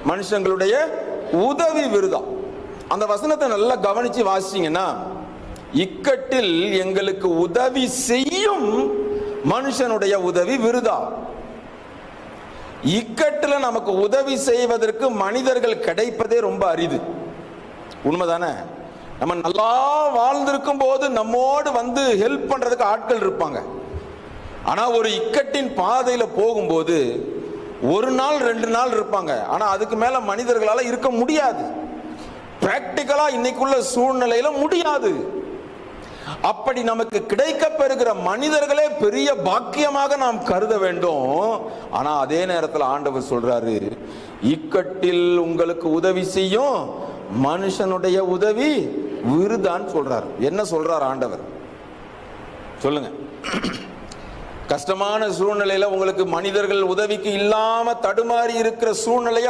மனுஷங்களுடைய உதவி விருதா. அந்த வசனத்தை நல்லா கவனிச்சு வாசிச்சீங்கன்னா, இக்கட்டில் எங்களுக்கு உதவி செய்யும் மனுஷனுடைய உதவி விருதா. இக்கட்டில் நமக்கு உதவி செய்வதற்கு மனிதர்கள் கிடைப்பதே ரொம்ப அரிது. உண்மைதானே? நம்ம நல்லா வாழ்ந்திருக்கும் போது நம்மோடு வந்து ஹெல்ப் பண்றதுக்கு ஆட்கள் இருப்பாங்க. ஆனா ஒரு இக்கட்டின் பாதையில போகும்போது ஒரு நாள் 2 நாள் இருப்பாங்க. ஆனா அதுக்கு மேல மனிதர்களால இருக்க முடியாது. பிராக்டிக்கலா இன்னைக்குள்ள சூழ்நிலையில முடியாது. அப்படி நமக்கு கிடைக்க பெறுகிற மனிதர்களே பெரிய பாக்கியமாக நாம் கருத வேண்டும். ஆனா அதே நேரத்தில் ஆண்டவர் சொல்றாரு, இக்கட்டில் உங்களுக்கு உதவி செய்யும் மனுஷனுடைய உதவி விருதான் சொல்றாரு. என்ன சொல்றார் ஆண்டவர்? சொல்லுங்க. கஷ்டமான சூழ்நிலையில உங்களுக்கு மனிதர்கள் உதவிக்கு இல்லாம தடுமாறி இருக்கிற சூழ்நிலைய